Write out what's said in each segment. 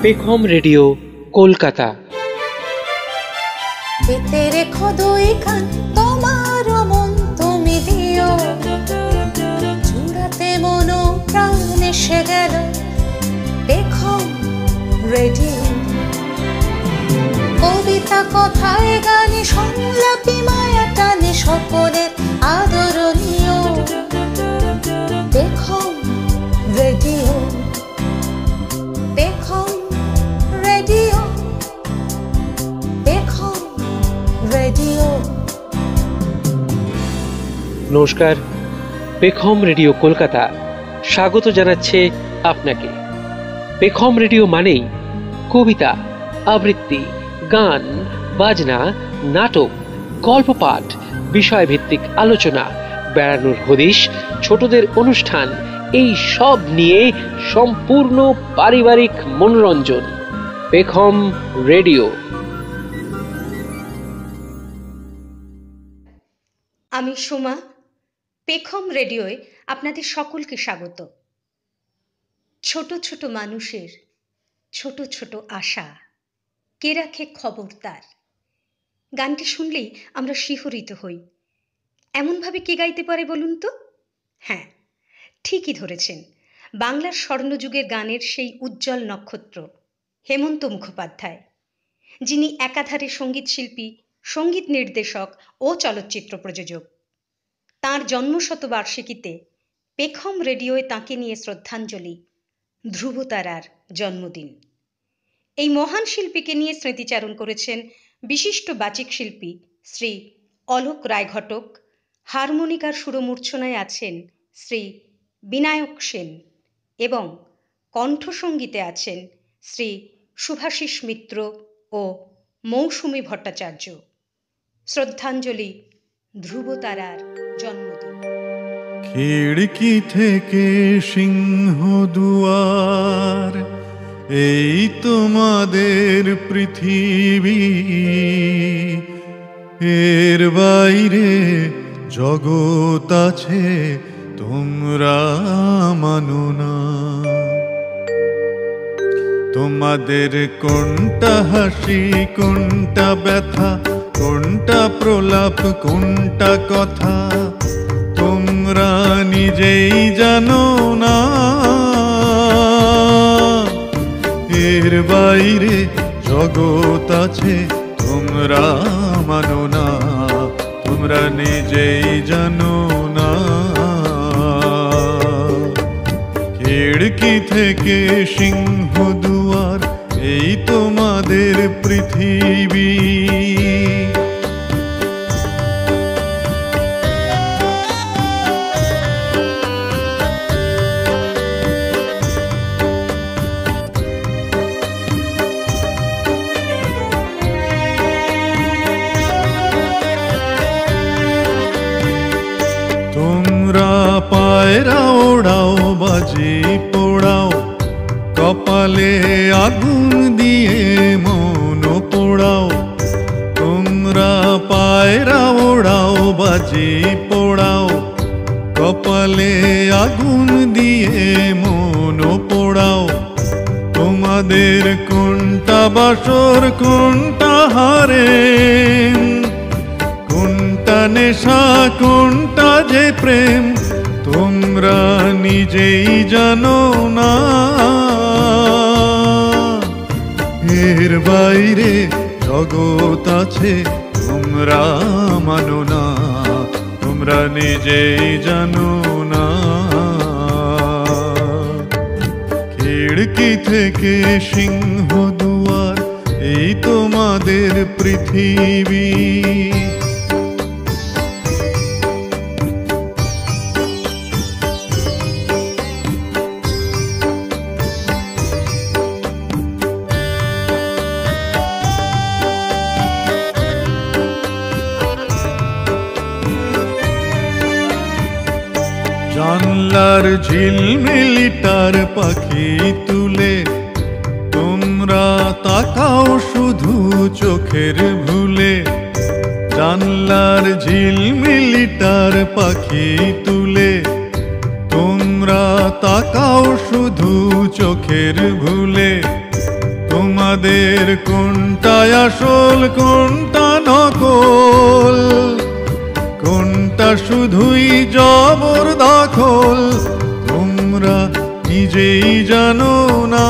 পেখম রেডিও কলকাতা। পেতে রেখো দুই কান, তোমার মন তুমি দিও, জুড়াতে মন প্রাণ এসে গেল পেখম রেডিও। কবিতা কথায় গানে সংলাপী মায়া টানে সকলের আদরণীয় পেখম রেডিও। পেখম রেডিও, পেখম রেডিও। নমস্কার, পেখম রেডিও কলকাতা স্বাগত জানাচ্ছে আপনাকে। পেখম রেডিও মানেই কবিতা, আবৃত্তি, গান, বাজনা, নাটক, গল্প পাঠ, বিষয়ভিত্তিক আলোচনা, বেড়ানোর হদিশ, ছোটদের অনুষ্ঠান, এই সব নিয়ে সম্পূর্ণ পারিবারিক মনোরঞ্জন। পেখম রেডিও। আমি সোমা, পেখম রেডিওয় আপনাদের সকলকে স্বাগত। ছোট ছোট মানুষের ছোট ছোট আশা, কে রাখে খবর তার। গানটি শুনলেই আমরা শিহরিত হই। এমনভাবে কে গাইতে পারে বলুন তো? হ্যাঁ, ঠিকই ধরেছেন, বাংলার স্বর্ণযুগের গানের সেই উজ্জ্বল নক্ষত্র হেমন্ত মুখোপাধ্যায়, যিনি একাধারে সঙ্গীত শিল্পী, সঙ্গীত নির্দেশক ও চলচ্চিত্র প্রযোজক। তাঁর জন্মশতবার্ষিকীতে পেখম রেডিওয় তাঁকে নিয়ে শ্রদ্ধাঞ্জলি, ধ্রুবতারার জন্মদিন। এই মহান শিল্পীকে নিয়ে স্মৃতিচারণ করেছেন বিশিষ্ট বাচিক শিল্পী শ্রী অলোক রায়ঘটক। হারমোনিকার সুরমূর্ছনায় আছেন শ্রী বিনায়ক সেন এবং কণ্ঠসঙ্গীতে আছেন শ্রী শুভাশিস মিত্র ও মৌসুমী ভট্টাচার্য। শ্রদ্ধাঞ্জলি, ধ্রুবতারার জন্মদিন। খিড়কি থেকে সিংহ দুয়ার, এই তোমাদের পৃথিবী, এর বাইরে জগৎ আছে তোমরা মানো না। তোমাদের কোনটা হাসি, কোনটা ব্যথা, কোনটা প্রলাপ, কোনটা কথা তোমরা নিজেই জানো না। এর বাইরে জগৎ আছে তোমরা মানো না, তোমরা নিজেই জানো না। খিড়কি থেকে সিংহ দুয়ার, এই তোমাদের পৃথিবী। পায়রা ওড়াও, বাজি পোড়াও, কপালে আগুন দিয়ে মন পোড়াও। তোমরা পায়রা ওড়াও, বাজি পোড়াও, কপালে আগুন দিয়ে মন পোড়াও। তোমাদের কোনটা বাসর, কোনটা হারে, কোনটা নেশা, কোনটা যে প্রেম তোমরা নিজেই জানো না। এর বাইরে জগৎ আছে তোমরা মানো না, তোমরা নিজেই জানো না। খিড়কি থেকে সিংহ দুয়ার, এই তোমাদের পৃথিবী। জানলার ঝিলমিলিটার পাখি তুলে তোমরা তাকাও শুধু চোখের ভুলে। জানলার ঝিলমিলিটার পাখি তুলে তোমরা তাকাও শুধু চোখের ভুলে। তোমাদের কোনটায় আসল কোনটা নকল, কোনটা শুধুই জবর দখল, তোমরা নিজেই জানো না।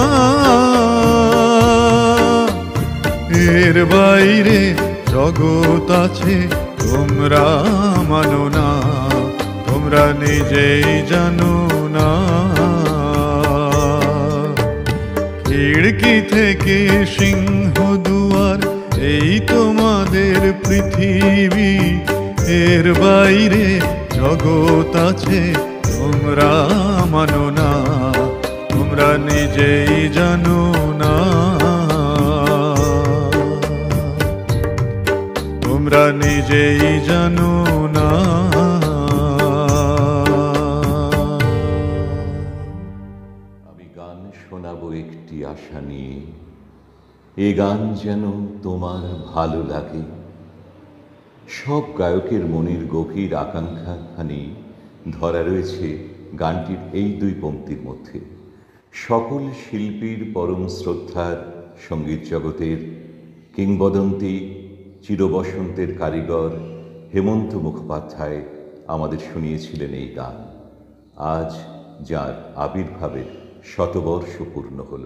এর বাইরে জগৎ আছে তোমরা মানো না, তোমরা নিজেই জানো না। খিড়কি থেকে সিংহ দুয়ার এই তোমাদের পৃথিবী, এর বাইরে জগৎ আছে তোমরা মানো না, তোমরা নিজেই জানো না, তোমরা নিজেই জানো না। আমি গান শোনাবো একটি আশা নিয়ে, এ গান যেন তোমার ভালো লাগে। সব গায়কের মনের গভীর আকাঙ্ক্ষাখানি ধরা রয়েছে গানটির এই দুই পংক্তির মধ্যে। সকল শিল্পীর পরম শ্রদ্ধার সঙ্গীত জগতের কিংবদন্তি চিরবসন্তের কারিগর হেমন্ত মুখোপাধ্যায় আমাদের শুনিয়েছিলেন এই গান। আজ যার আবির্ভাবের শতবর্ষ পূর্ণ হল।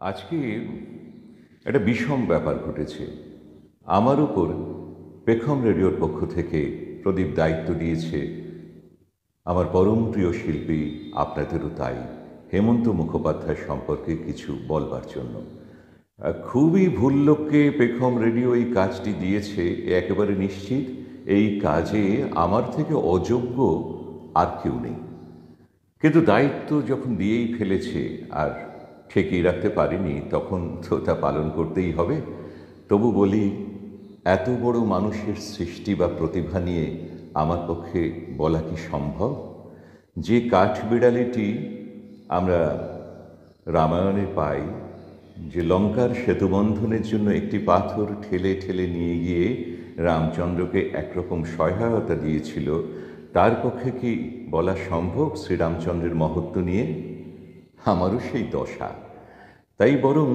আজকে একটা বিষম ব্যাপার ঘটেছে। আমার উপর পেখম রেডিওর পক্ষ থেকে প্রদীপ দায়িত্ব দিয়েছে আমার পরম প্রিয় শিল্পী, আপনাদেরও তাই, হেমন্ত মুখোপাধ্যায় সম্পর্কে কিছু বলবার জন্য। খুবই ভুল লোককে পেখম রেডিও এই কাজটি দিয়েছে, একেবারে নিশ্চিত। এই কাজে আমার থেকে অযোগ্য আর কেউ নেই, কিন্তু দায়িত্ব যখন দিয়েই ফেলেছে আর ঠেকিয়ে রাখতে পারিনি, তখন তো তা পালন করতেই হবে। তবু বলি, এত বড় মানুষের সৃষ্টি বা প্রতিভা নিয়ে আমার পক্ষে বলা কি সম্ভব? যে কাঠবিড়ালিটি আমরা রামায়ণে পাই, যে লঙ্কার সেতুবন্ধনের জন্য একটি পাথর ঠেলে ঠেলে নিয়ে গিয়ে রামচন্দ্রকে একরকম সহায়তা দিয়েছিল, তার পক্ষে কি বলা সম্ভব শ্রীরামচন্দ্রের মহত্ব নিয়ে? আমারও সেই দশা। তাই বরং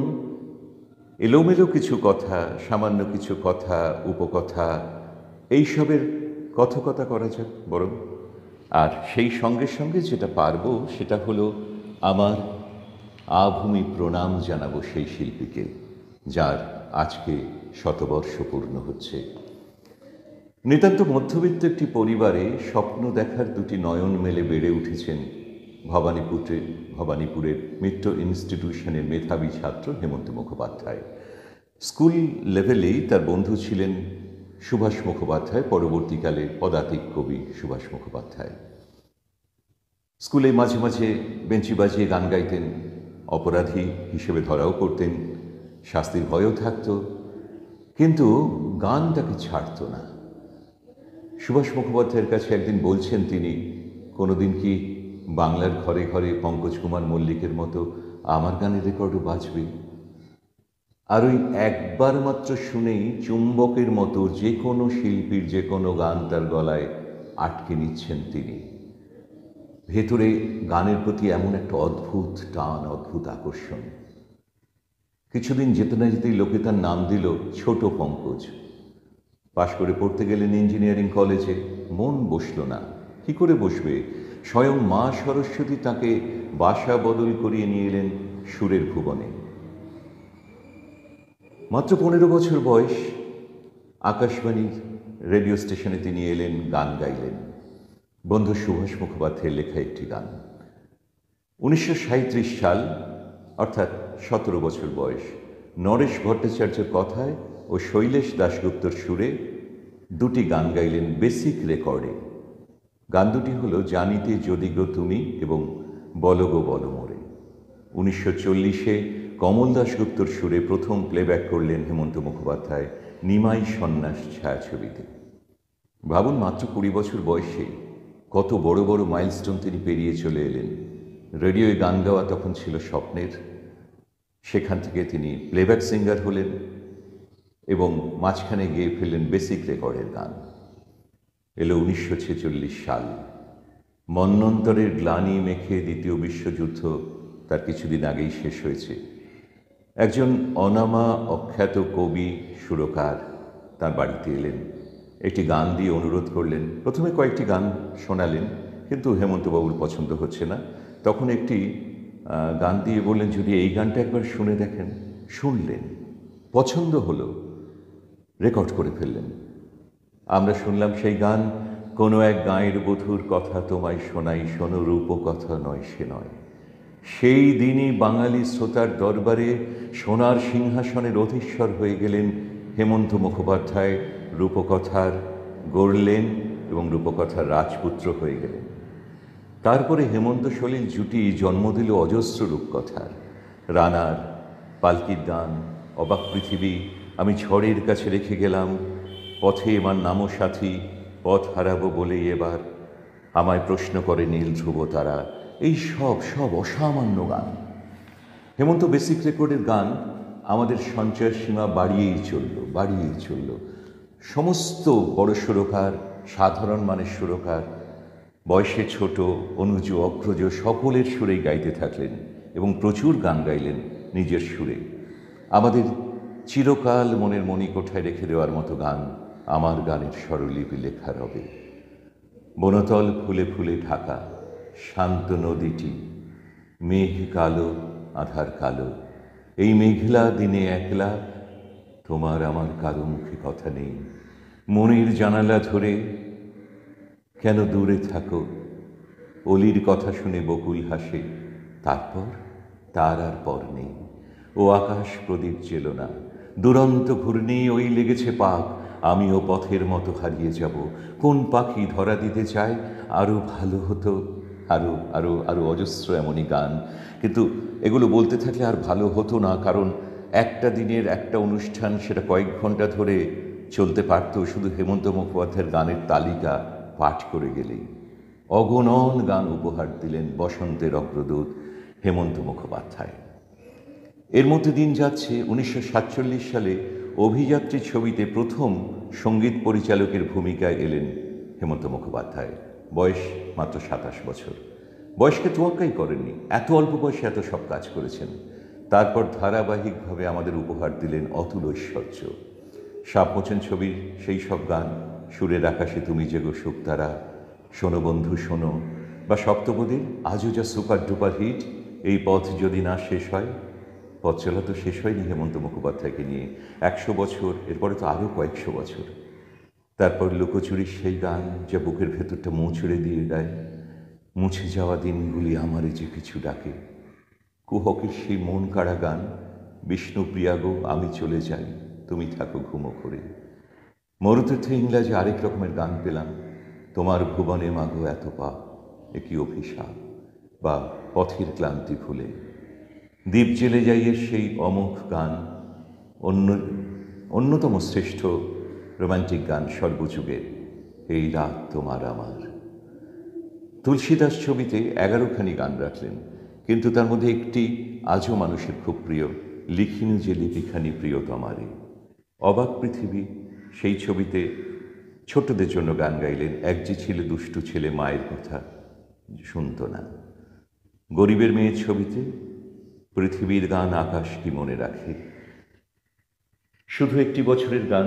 এলোমেলো কিছু কথা, সামান্য কিছু কথা, উপকথা, এইসবের কথকতা করা যাক বরং। আর সেই সঙ্গে সঙ্গে যেটা পারবো সেটা হলো আমার আভূমি প্রণাম জানাবো সেই শিল্পীকে, যার আজকে শতবর্ষ পূর্ণ হচ্ছে। নিতান্ত মধ্যবিত্ত একটি পরিবারে স্বপ্ন দেখার দুটি নয়ন মেলে বেড়ে উঠেছেন ভবানীপুরের মিত্র ইনস্টিটিউশনের মেধাবী ছাত্র হেমন্ত মুখোপাধ্যায়। স্কুল লেভেলেই তার বন্ধু ছিলেন সুভাষ মুখোপাধ্যায়, পরবর্তীকালে পদাতিক কবি সুভাষ মুখোপাধ্যায়। স্কুলে মাঝে মাঝে বেঞ্চি বাজিয়ে গান গাইতেন, অপরাধী হিসেবে ধরাও করতেন, শাস্তির ভয়ও থাকত, কিন্তু গান তাকে ছাড়ত না। সুভাষ মুখোপাধ্যায়ের কাছে একদিন বলছেন তিনি, কোনোদিন কি বাংলার ঘরে ঘরে পঙ্কজ কুমার মল্লিকের মতো আমার গানের রেকর্ডও বাজবে? আর ওই একবার মাত্র শুনেই চুম্বকের মতো যে কোনো শিল্পীর যে কোনো গান তার গলায় আটকে নিচ্ছেন তিনি। ভেতরে গানের প্রতি এমন একটা অদ্ভুত টান, অদ্ভুত আকর্ষণ। কিছুদিন যেতে না যেতেই লোকে তার নাম দিল ছোট পঙ্কজ। পাশ করে পড়তে গেলেন ইঞ্জিনিয়ারিং কলেজে, মন বসল না। কি করে বসবে? স্বয়ং মা সরস্বতী তাকে বাসা বদল করিয়ে নিয়ে এলেন সুরের ভুবনে। মাত্র 15 বছর বয়স, আকাশবাণীর রেডিও স্টেশনে তিনি এলেন, গান গাইলেন, বন্ধু সুভাষ মুখোপাধ্যায়ের লেখা একটি গান। 1937 সাল, অর্থাৎ 17 বছর বয়স। নরেশ ভট্টাচার্যের কথায় ও শৈলেশ দাশগুপ্তর সুরে দুটি গান গাইলেন বেসিক রেকর্ডে। গান দুটি হল জানিতে যদি গো তুমি এবং বলো গো বলো মোরে। 1940-এ কমল দাশগুপ্তর সুরে প্রথম প্লেব্যাক করলেন হেমন্ত মুখোপাধ্যায় নিমাই সন্ন্যাস ছায়াছবিতে। ভাবুন, মাত্র 20 বছর বয়সে কত বড় বড় মাইলস্টোন তিনি পেরিয়ে চলে এলেন। রেডিওয়ে গান গাওয়া তখন ছিল স্বপ্নের। সেখান থেকে তিনি প্লেব্যাক সিঙ্গার হলেন এবং মাঝখানে গেয়ে ফেললেন বেসিক রেকর্ডের গান। এলো 1946 সাল। মন্বন্তরের গ্লানি মেখে দ্বিতীয় বিশ্বযুদ্ধ তার কিছুদিন আগেই শেষ হয়েছে। একজন অনামা অখ্যাত কবি সুরকার তার বাড়িতে এলেন, একটি গান দিয়ে অনুরোধ করলেন। প্রথমে কয়েকটি গান শোনালেন, কিন্তু হেমন্তবাবুর পছন্দ হচ্ছে না। তখন একটি গান দিয়ে বললেন, যদি এই গানটা একবার শুনে দেখেন। শুনলেন, পছন্দ হলো, রেকর্ড করে ফেললেন। আমরা শুনলাম সেই গান, কোনো এক গাঁয়ের বধূর কথা তোমায় শোনাই, শোনো রূপকথা নয় সে নয়। সেই দিনই বাঙালি শ্রোতার দরবারে সোনার সিংহাসনের অধীশ্বর হয়ে গেলেন হেমন্ত মুখোপাধ্যায়। রূপকথার গড়লেন এবং রূপকথার রাজপুত্র হয়ে গেলেন। তারপরে হেমন্ত সলিল জুটি জন্ম দিল অজস্র রূপকথার। রানার, পালকির গান, অবাক পৃথিবী, আমি ঝড়ের কাছে রেখে গেলাম, পথে এবার নামো সাথী, পথ হারাবো বলেই এবার, আমায় প্রশ্ন করে নীল ধ্রুব তারা। এই সব অসামান্য গান। হেমন্ত বেসিক রেকর্ডের গান আমাদের সঞ্চয়ের সীমা বাড়িয়েই চলল। সমস্ত বড় সুরকার, সাধারণ মানের সুরকার, বয়সে ছোট, অনুজ, অগ্রজ, সকলের সুরেই গাইতে থাকলেন এবং প্রচুর গান গাইলেন নিজের সুরে। আমাদের চিরকাল মনের মণিকোঠায় রেখে দেওয়ার মতো গান আমার গানের স্বরলিপি লেখা রবে। বনতল ফুলে ফুলে ঢাকা, শান্ত নদীটি, মেঘ কালো, আধার কালো, এই মেঘলা দিনে একলা তোমার আমার কারো মুখে কথা নেই। মনের জানালা ধরে কেন দূরে থাকো, অলির কথা শুনে বকুল হাসে, তারপর তার আর পর নেই। ও আকাশ প্রদীপ জেল না, দুরন্ত ঘূর্ণি ওই লেগেছে পাক, আমিও পথের মতো হারিয়ে যাব। কোন পাখি ধরা দিতে চায় আরো ভালো হতো, আরো আরো আরো অজস্র এমনই গান। কিন্তু এগুলো বলতে থাকলে আর ভালো হতো না, কারণ একটা দিনের একটা অনুষ্ঠান সেটা কয়েক ঘন্টা ধরে চলতে পারত শুধু হেমন্ত মুখোপাধ্যায়ের গানের তালিকা পাঠ করে গেলেই। অগণন গান উপহার দিলেন বসন্তের অগ্রদূত হেমন্ত মুখোপাধ্যায়। এর মধ্যে দিন যাচ্ছে, 1947 সালে অভিযাত্রী ছবিতে প্রথম সঙ্গীত পরিচালকের ভূমিকায় এলেন হেমন্ত মুখোপাধ্যায়। বয়স মাত্র 27 বছর। বয়সকে তোয়াক্কাই করেননি, এত অল্প বয়সে এত সব কাজ করেছেন। তারপর ধারাবাহিকভাবে আমাদের উপহার দিলেন অতুল ঐশ্বর্য। সাপমোচন ছবির সেই সব গান, সুরের আকাশে তুমি জেগো শুকতারা, শোনো বন্ধু শোনো, বা সপ্তপদীর আজও যা সুপার ডুপার হিট এই পথ যদি না শেষ হয়। পথ চলা তো শেষ হয়নি হেমন্ত মুখোপাধ্যায়কে নিয়ে, 100 বছর, এরপরে তো আরও কয়েকশো বছর। তারপর লুকোচুরির সেই গান যা বুকের ভেতরটা মুচড়ে দিয়ে দেয়, মুছে যাওয়া দিনগুলি আমারে যে কিছু ডাকে। কুহকের সেই মন কাড়া গান, বিষ্ণুপ্রিয়া গো আমি চলে যাই তুমি থাকো ঘুমো করে। মরুতীর্থ ইংরাজি আরেক রকমের গান পেলাম, তোমার ভুবনে মাগো এত পাপ একই অভিশাপ, বা পথের ক্লান্তি ভুলে। দ্বীপ জেলে যাইয়ের সেই অমোঘ গান, অন্যতম শ্রেষ্ঠ রোমান্টিক গান সর্বযুগের, এই রাত তোমার আমার। তুলসীদাস ছবিতে 11খানি গান রাখলেন, কিন্তু তার মধ্যে একটি আজও মানুষের খুব প্রিয়, লিখিনি যে লিপিখানি প্রিয় তোমারে। অবাক পৃথিবী সেই ছবিতে ছোটদের জন্য গান গাইলেন, এক যে ছিল দুষ্টু ছেলে মায়ের কথা শুনত না। গরিবের মেয়ের ছবিতে পৃথিবীর গান আকাশ কি মনে রাখে। শুধু একটি বছরের গান,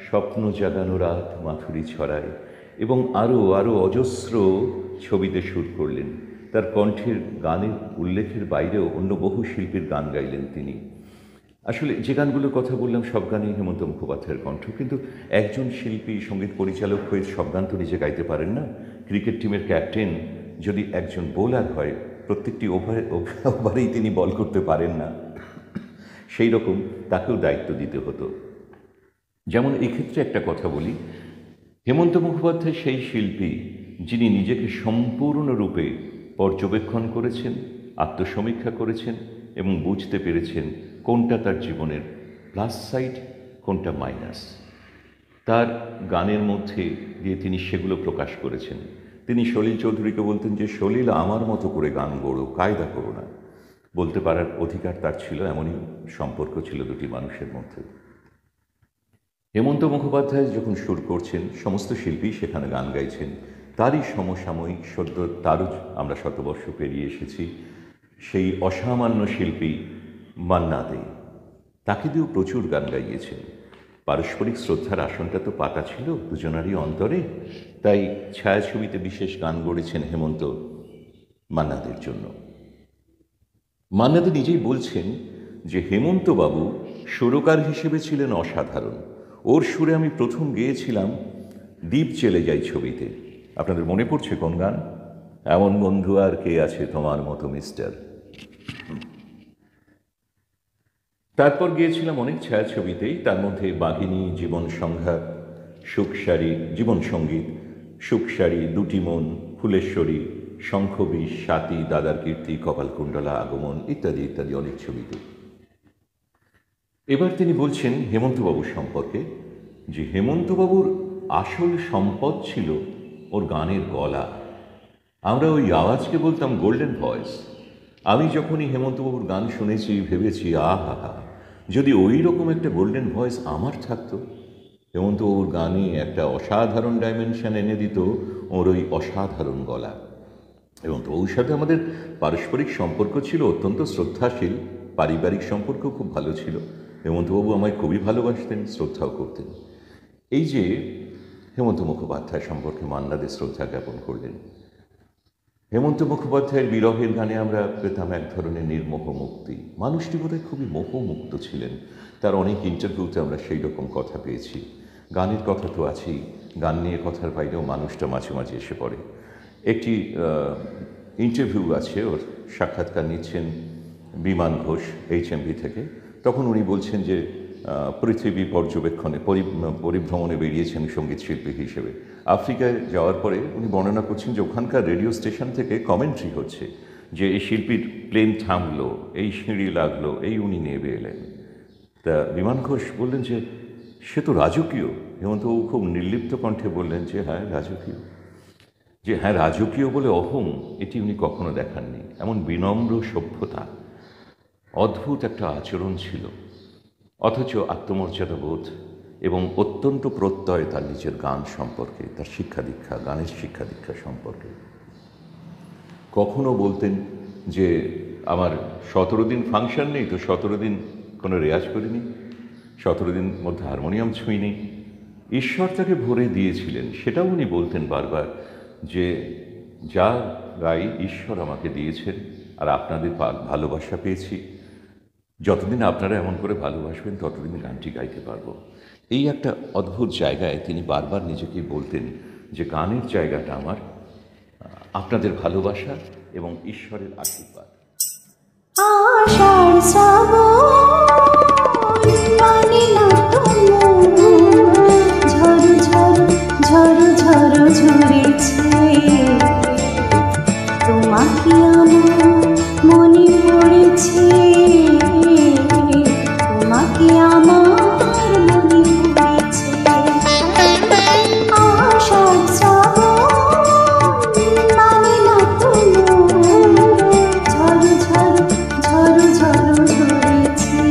স্বপ্ন জাগানো রাত মাথুরি ছড়ায়, এবং আরও আরও অজস্র ছবিতে সুর করলেন। তার কণ্ঠের গানের উল্লেখের বাইরেও অন্য বহু শিল্পীর গান গাইলেন তিনি। আসলে যে গানগুলোর কথা বললাম সব গানেই হেমন্ত মুখোপাধ্যায়ের কণ্ঠ, কিন্তু একজন শিল্পী সঙ্গীত পরিচালক হয়ে সব গান তো নিজে গাইতে পারেন না। ক্রিকেট টিমের ক্যাপ্টেন যদি একজন বোলার হয়, প্রত্যেকটি ওভারেই তিনি বল করতে পারেন না, সেই রকম তাকেও দায়িত্ব দিতে হতো। যেমন এক্ষেত্রে একটা কথা বলি, হেমন্ত মুখোপাধ্যায় সেই শিল্পী যিনি নিজেকে সম্পূর্ণরূপে পর্যবেক্ষণ করেছেন, আত্মসমীক্ষা করেছেন এবং বুঝতে পেরেছেন কোনটা তার জীবনের প্লাস সাইড, কোনটা মাইনাস। তার গানের মধ্যে দিয়ে তিনি সেগুলো প্রকাশ করেছেন। তিনি সলিল চৌধুরীকে বলতেন যে, সলিল আমার মতো করে গান গড়ো, কায়দা করো না। বলতে পারার অধিকার তার ছিল, এমনই সম্পর্ক ছিল দুটি মানুষের মধ্যে। হেমন্ত মুখোপাধ্যায় যখন সুর করছেন, সমস্ত শিল্পী সেখানে গান গাইছেন। তারই সমসাময়িক সদ্য তারও আমরা শতবর্ষ পেরিয়ে এসেছি সেই অসামান্য শিল্পী মান্না দে, তাকে দিয়েও প্রচুর গান গাইয়েছেন। পারস্পরিক শ্রদ্ধার আসনটা তো পাতা ছিল দুজনারই অন্তরে, তাই ছায়াছবিতে বিশেষ গান গড়েছেন হেমন্ত মান্নাদের জন্য। মান্নাদে নিজেই বলছেন যে হেমন্তবাবু সুরকার হিসেবে ছিলেন অসাধারণ। ওর সুরে আমি প্রথম গেয়েছিলাম দ্বীপ চলে যাই ছবিতে। আপনাদের মনে পড়ছে কোন গান? এমন বন্ধু আর কে আছে তোমার মতো মিস্টার। তারপর গিয়েছিলাম অনেক ছায়াছবিতেই, তার মধ্যে বাঘিনী, জীবন সংঘাত, সুখসারি, জীবন সঙ্গীত, সুখসারি, দুটি মন, ফুলেশ্বরী, শঙ্খবিষ, সাতী, দাদার কীর্তি, কপালকুণ্ডলা, আগমন ইত্যাদি ইত্যাদি অনেক ছবিতে। এবার তিনি বলছেন হেমন্তবাবুর সম্পর্কে যে হেমন্তবাবুর আসল সম্পদ ছিল ওর গানের গলা। আমরা ওই আওয়াজকে বলতাম গোল্ডেন ভয়েস। আমি যখনই হেমন্তবাবুর গান শুনেছি ভেবেছি, আহা হা, যদি ওই রকম একটা গোল্ডেন ভয়েস আমার থাকতো। হেমন্তবাবুর গানে একটা অসাধারণ ডাইমেনশন এনে দিত ওর ওই অসাধারণ গলা। এবং তো ওর সাথে আমাদের পারস্পরিক সম্পর্ক ছিল অত্যন্ত শ্রদ্ধাশীল, পারিবারিক সম্পর্ক খুব ভালো ছিল। হেমন্তবাবু আমায় খুবই ভালোবাসতেন, শ্রদ্ধাও করতেন। এই যে হেমন্ত মুখোপাধ্যায় সম্পর্কে মান্না দে শ্রদ্ধা জ্ঞাপন করলেন, হেমন্ত মুখোপাধ্যায়ের বিরহের গানে আমরা পেতাম এক ধরনের নির্মোহ মুক্তি। মানুষটি বোধহয় খুবই মোহমুক্ত ছিলেন। তার অনেক ইন্টারভিউতে আমরা সেই রকম কথা পেয়েছি। গানের কথা তো আছেই, গান নিয়ে কথার বাইরেও মানুষটা মাঝে মাঝে এসে পড়ে। একটি ইন্টারভিউ আছে, ওর সাক্ষাৎকার নিচ্ছেন বিমান ঘোষ HMV থেকে। তখন উনি বলছেন যে পৃথিবী পর্যবেক্ষণে পরিভ্রমণে বেরিয়েছেন সঙ্গীত শিল্পী হিসেবে। আফ্রিকায় যাওয়ার পরে উনি বর্ণনা করছেন যে ওখানকার রেডিও স্টেশন থেকে কমেন্ট্রি হচ্ছে যে এই শিল্পীর প্লেন থামলো, এই সিঁড়ি লাগলো, এই উনি নেমে এলেন। তা বিমান ঘোষ বললেন যে সে তো রাজকীয়। হেমন্তবাবু খুব নির্লিপ্ত কণ্ঠে বললেন যে হ্যাঁ রাজকীয়। যে হ্যাঁ রাজকীয় বলে অহং, এটি উনি কখনো দেখাননি। এমন বিনম্র সভ্যতা, অদ্ভুত একটা আচরণ ছিল, অথচ আত্মমর্যাদা বোধ এবং অত্যন্ত প্রত্যয় তার নিজের গান সম্পর্কে, তার শিক্ষা দীক্ষা, গানের শিক্ষা দীক্ষা সম্পর্কে। কখনো বলতেন যে আমার 17 দিন ফাংশন নেই তো 17 দিন কোনো রেয়াজ করিনি, 17 দিন মধ্যে হারমোনিয়াম ছুঁইনি। ঈশ্বর তাকে ভরে দিয়েছিলেন, সেটাও উনি বলতেন বারবার যে যা গাই ঈশ্বর আমাকে দিয়েছেন, আর আপনাদের ভালোবাসা পেয়েছি। যতদিন আপনারা এমন করে ভালোবাসবেন ততদিন গানটি গাইতে পারবো। এই একটা অদ্ভুত জায়গায় তিনি বারবার নিজেকে বলতেন যে গানের জায়গাটা আমার আপনাদের ভালোবাসা এবং ঈশ্বরের আশীর্বাদ। আষাঢ় শ্রাবণ মানে না ঝড় ঝড় ঝড় ঝড় ঝরেছে, তোমাকে আমার মনে পড়েছে, তোমাকে আমার মনে পড়েছে। আষাঢ় শ্রাবণ মানে না ঝড় ঝড় ঝড় ঝড় ঝরেছে,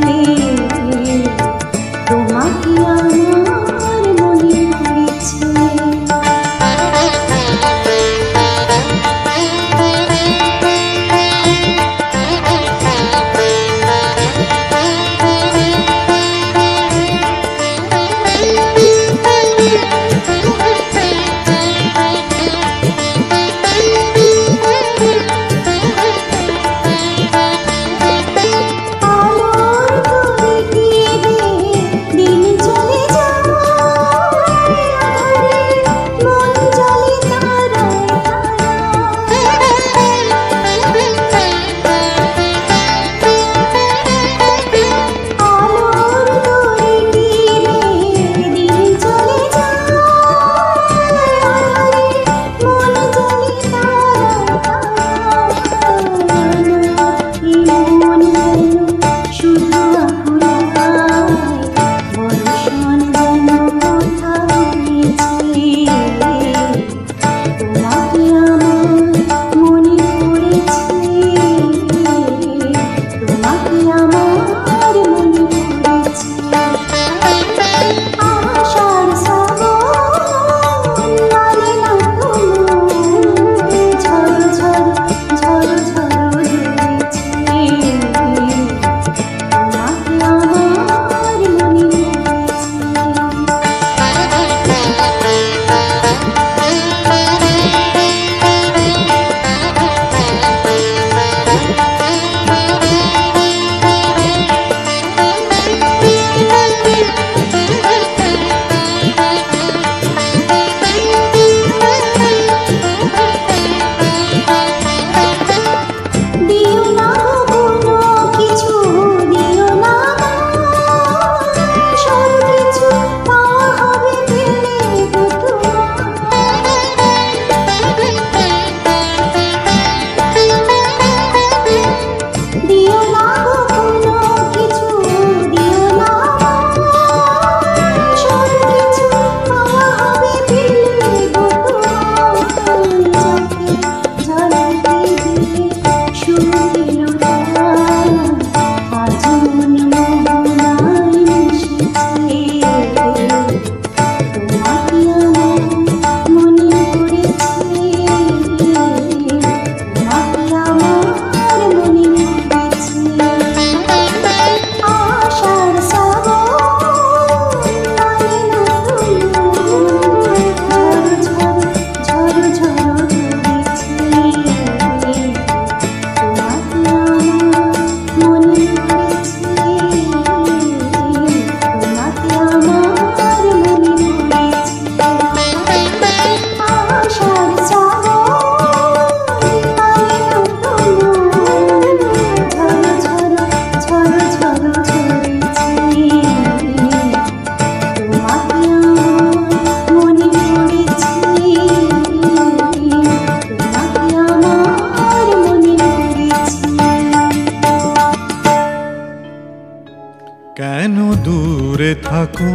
ডাকো,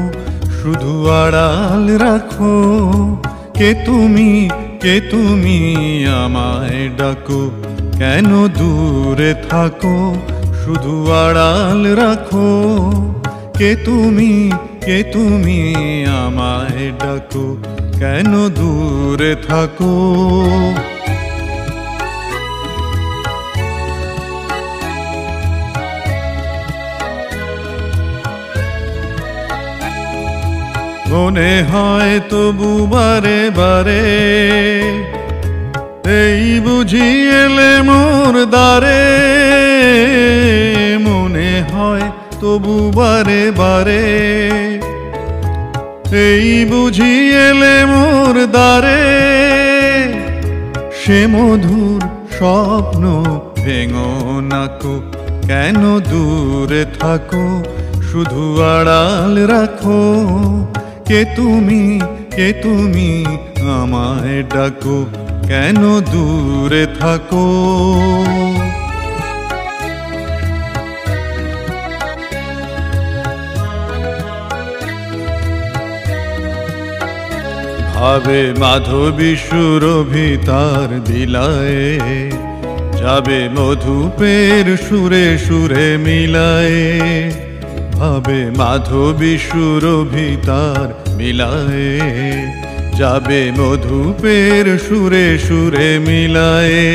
শুধু আড়াল রাখো। কে তুমি আমায় ডাকো, কেন দূরে থাকো, শুধু আড়াল রাখো। কে তুমি আমায় ডাকো, কেন দূরে থাকো। মনে হয় তবু বারে বারে, এই বুঝি এলে মোর দ্বারে। মনে হয় তবু বারে বারে, এই বুঝি এলে মোর দ্বারে। সে মধুর স্বপ্ন ভেঙো নাকো, কেন দূরে থাকো, শুধু আড়াল রাখো। কে তুমি আমায় ডাকো, কেন দূরে থাকো। ভাবে মাধবী সুরভিতার বিলায়ে, যাবে মধুপের সুরে সুরে মিলায়ে। ভাবে মাধবী সুরভিতার মিলায়ে, যাবে মধুপের সুরে সুরে মিলায়ে।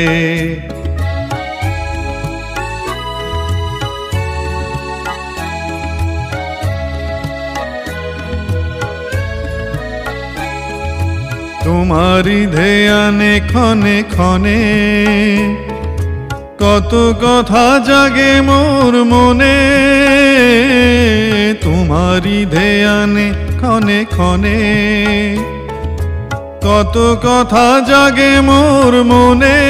তোমারি ধ্যানে ক্ষণে ক্ষণে, কত কথা জাগে মোর মনে। তোমারি ধ্যানে ক্ষণে ক্ষণে, কত কথা জাগে মোর মনে।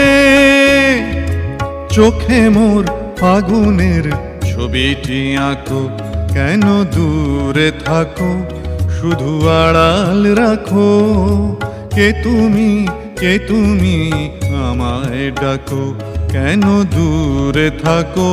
চোখে মোর ফাগুনের ছবিটি আঁকো, কেন দূরে থাকো, শুধু আড়াল রাখো। কে তুমি আমায় ডাকো, কেন দূরে থাকো।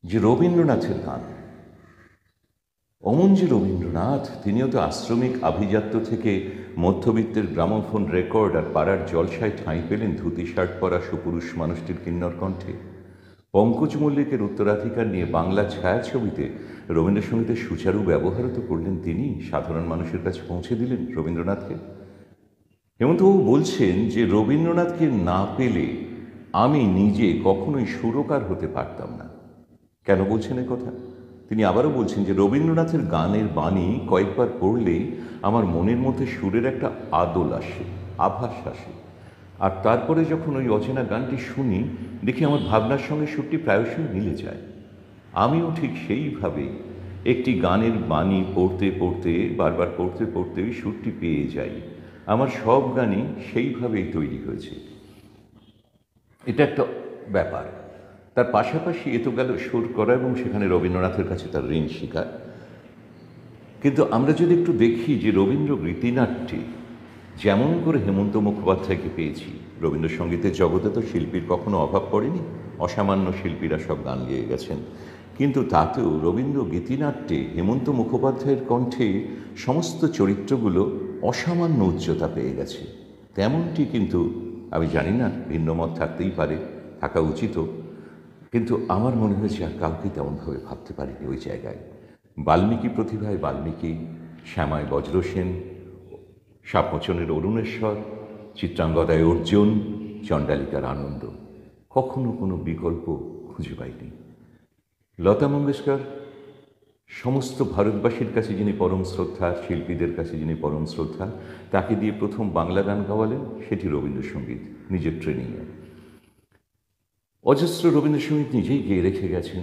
যে রবীন্দ্রনাথের গান, অমন যে রবীন্দ্রনাথ, তিনিও তো আশ্রমিক আভিজাত্য থেকে মধ্যবিত্তের গ্রামোফোন রেকর্ড আর পাড়ার জলসায় ঠাঁই পেলেন ধুতি শার্ট পরা সুপুরুষ মানুষটির কিন্নর কণ্ঠে। পঙ্কজ মল্লিকের উত্তরাধিকার নিয়ে বাংলা ছায়াছবিতে রবীন্দ্রসঙ্গীতের সুচারু ব্যবহারও তো করলেন তিনি, সাধারণ মানুষের কাছে পৌঁছে দিলেন রবীন্দ্রনাথকে। হেমন্তবাবু বলছেন যে রবীন্দ্রনাথকে না পেলে আমি নিজে কখনোই সুরকার হতে পারতাম না। কেন বলছেন এ কথা? তিনি আবারও বলছেন যে রবীন্দ্রনাথের গানের বাণী কয়েকবার পড়লেই আমার মনের মধ্যে সুরের একটা আদল আসে, আভাস আসে, আর তারপরে যখন ওই অচেনা গানটি শুনি দেখি আমার ভাবনার সঙ্গে সুরটি প্রায়শই মিলে যায়। আমিও ঠিক সেইভাবেই একটি গানের বাণী পড়তে পড়তে, বারবার পড়তে পড়তে ওই সুরটি পেয়ে যাই। আমার সব গানই সেইভাবেই তৈরি হয়েছে। এটা একটা ব্যাপার। তার পাশাপাশি এ তো গেল সুর করা এবং সেখানে রবীন্দ্রনাথের কাছে তার ঋণ স্বীকার। কিন্তু আমরা যদি একটু দেখি যে রবীন্দ্র গীতিনাট্যে যেমন করে হেমন্ত মুখোপাধ্যায়কে পেয়েছি, রবীন্দ্রসঙ্গীতের জগতে তো শিল্পীর কখনো অভাব পড়েনি, অসামান্য শিল্পীরা সব গান গেয়ে গেছেন, কিন্তু তাতেও রবীন্দ্র গীতিনাট্যে হেমন্ত মুখোপাধ্যায়ের কণ্ঠে সমস্ত চরিত্রগুলো অসামান্য উচ্চতা পেয়ে গেছে। তেমনটি কিন্তু আমি জানি না, ভিন্ন মত থাকতেই পারে, থাকা উচিতও, কিন্তু আমার মনে হয়েছে আর কাউকে তেমনভাবে ভাবতে পারিনি ওই জায়গায়। বাল্মীকি প্রতিভায় বাল্মীকি, শ্যামায় বজ্রসেন, সাপমোচনের অরুণেশ্বর, চিত্রাঙ্গদায় অর্জুন, চণ্ডালিকার আনন্দ, কখনো কোনো বিকল্প খুঁজে পাইনি। লতা মঙ্গেশকর সমস্ত ভারতবাসীর কাছে যিনি পরম শ্রদ্ধা, শিল্পীদের কাছে যিনি পরম শ্রদ্ধা, তাকে দিয়ে প্রথম বাংলা গান গাওয়ালেন, সেটি রবীন্দ্রসঙ্গীত নিজের ট্রেনিংয়ে। অজস্র রবীন্দ্রসঙ্গীত নিজেই গেয়ে রেখে গেছেন।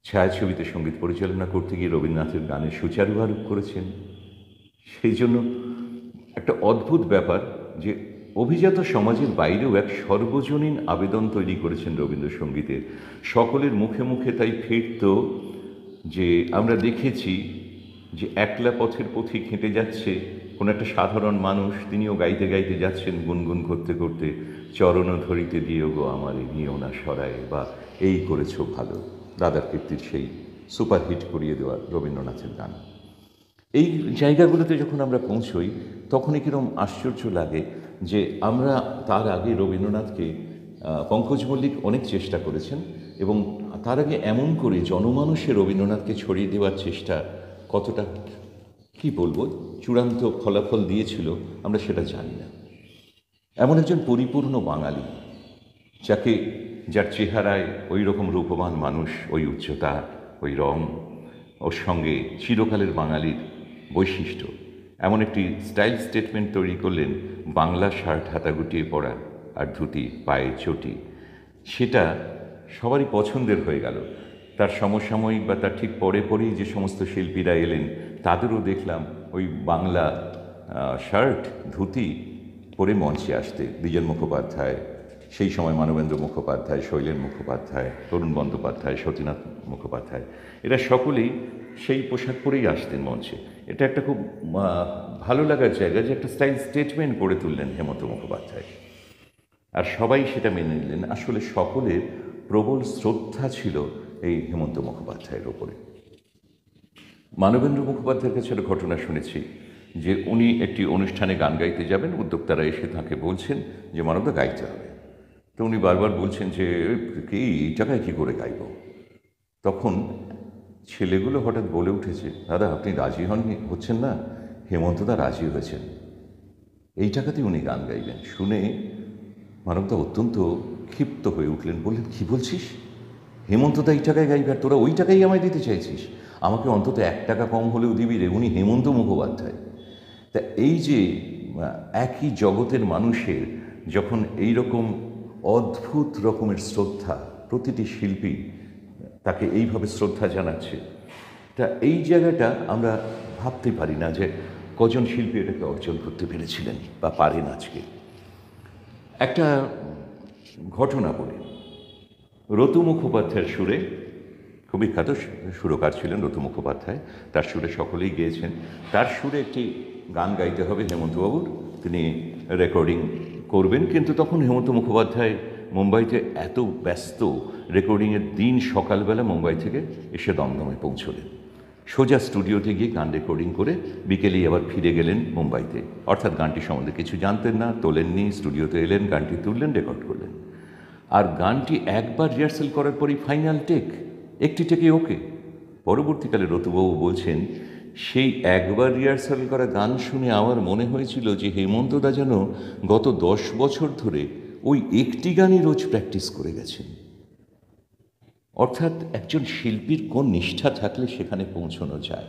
ছায়াছবিতে সঙ্গীত পরিচালনা করতে গিয়ে রবীন্দ্রনাথের গানের সুচারু আরোপ করেছেন। সেই জন্য একটা অদ্ভুত ব্যাপার যে অভিজাত সমাজের বাইরেও এক সর্বজনীন আবেদন তৈরি করেছেন রবীন্দ্রসঙ্গীতের। সকলের মুখে মুখে তাই ফিরত যে আমরা দেখেছি যে একলা পথের পথিক হেঁটে যাচ্ছে কোনো একটা সাধারণ মানুষ, তিনিও গাইতে গাইতে যাচ্ছেন গুনগুন করতে করতে, চরণ ধরিতে দিও গো আমারে নিও না সরায়, বা এই করেছো ভালো, দাদার কীর্তির সেই সুপারহিট করিয়ে দেওয়া রবীন্দ্রনাথের গান। এই জায়গাগুলোতে যখন আমরা পৌঁছই তখনই কীরকম আশ্চর্য লাগে যে আমরা তার আগে রবীন্দ্রনাথকে, পঙ্কজ মল্লিক অনেক চেষ্টা করেছেন এবং তার আগে এমন করে জনমানুষে রবীন্দ্রনাথকে ছড়িয়ে দেওয়ার চেষ্টা কতটা কি বলবো চূড়ান্ত ফলাফল দিয়েছিল আমরা সেটা জানি না। এমন একজন পরিপূর্ণ বাঙালি যার চেহারায় ওই রকম রূপবান মানুষ, ওই উচ্চতা, ওই রং, ওর সঙ্গে চিরকালের বাঙালির বৈশিষ্ট্য, এমন একটি স্টাইল স্টেটমেন্ট তৈরি করলেন, বাংলা শার্ট হাতা গুটিয়ে পরা আর ধুতি পায়ে চটি। সেটা সবারই পছন্দের হয়ে গেল। তার সমসাময়িক বা তার ঠিক পরে পরেই যে সমস্ত শিল্পীরা এলেন তাদেরও দেখলাম ওই বাংলা শার্ট ধুতি পরে মঞ্চে আসতে। দ্বিজেন মুখোপাধ্যায়, সেই সময় মানবেন্দ্র মুখোপাধ্যায়, শৈলেন মুখোপাধ্যায়, তরুণ বন্দ্যোপাধ্যায়, সতীনাথ মুখোপাধ্যায়, এরা সকলেই সেই পোশাক পরেই আসতেন মঞ্চে। এটা একটা খুব ভালো লাগার জায়গা যে একটা স্টাইল স্টেটমেন্ট গড়ে তুললেন হেমন্ত মুখোপাধ্যায়, আর সবাই সেটা মেনে নিলেন। আসলে সকলের প্রবল শ্রদ্ধা ছিল এই হেমন্ত মুখোপাধ্যায়ের ওপরে। মানবেন্দ্র মুখোপাধ্যায়ের কাছে একটা ঘটনা শুনেছি যে উনি একটি অনুষ্ঠানে গান গাইতে যাবেন, উদ্যোক্তারা এসে তাঁকে বলছেন যে মানবদা গাইতে হবে। তো উনি বারবার বলছেন যে কি এই টাকায় কী করে গাইব। তখন ছেলেগুলো হঠাৎ বলে উঠেছে, দাদা আপনি রাজি হচ্ছেন না, হেমন্তদা রাজি হয়েছেন, এই টাকাতেই উনি গান গাইবেন। শুনে মানবদা অত্যন্ত ক্ষিপ্ত হয়ে উঠলেন, বললেন কি বলছিস, হেমন্তদা এই টাকায় গাইবে আর তোরা ওই টাকাই আমায় দিতে চাইছিস, আমাকে অন্তত 1 টাকা কম হলেও দিবি রে, উনি হেমন্ত মুখোপাধ্যায়। তা এই যে একই জগতের মানুষের যখন এই রকম অদ্ভুত রকমের শ্রদ্ধা, প্রতিটি শিল্পী তাকে এইভাবে শ্রদ্ধা জানাচ্ছে, তা এই জায়গাটা আমরা ভাবতে পারি না যে কজন শিল্পী এটাকে অর্জন করতে পেরেছিলেন বা পারেন আজকে। একটা ঘটনা বলি, রতু মুখোপাধ্যায়ের সুরে, খুবই খ্যাত সুরকার ছিলেন রতু মুখোপাধ্যায়, তার সুরে সকলেই গেয়েছেন। তার সুরে একটি গান গাইতে হবে হেমন্তবাবুর, তিনি রেকর্ডিং করবেন, কিন্তু তখন হেমন্ত মুখোপাধ্যায় মুম্বাইতে এত ব্যস্ত, রেকর্ডিংয়ের দিন সকালবেলা মুম্বাই থেকে এসে দমদমে পৌঁছলেন, সোজা স্টুডিওতে গিয়ে গান রেকর্ডিং করে বিকেলেই আবার ফিরে গেলেন মুম্বাইতে। অর্থাৎ গানটি সম্বন্ধে কিছু জানতেন না, তোলেননি, স্টুডিওতে এলেন, গানটি তুললেন, রেকর্ড করলেন। আর গানটি একবার রিহার্সাল করার পরই ফাইনাল টেক, একটি টেকে ওকে। পরবর্তীকালে রতুবাবু বলছেন, সেই একবার রিহার্সাল করা গান শুনে আমার মনে হয়েছিল যে হেমন্তদা যেন গত 10 বছর ধরে ওই একটি গানই রোজ প্র্যাকটিস করে গেছেন। অর্থাৎ একজন শিল্পীর কোন নিষ্ঠা থাকলে সেখানে পৌঁছানো যায়।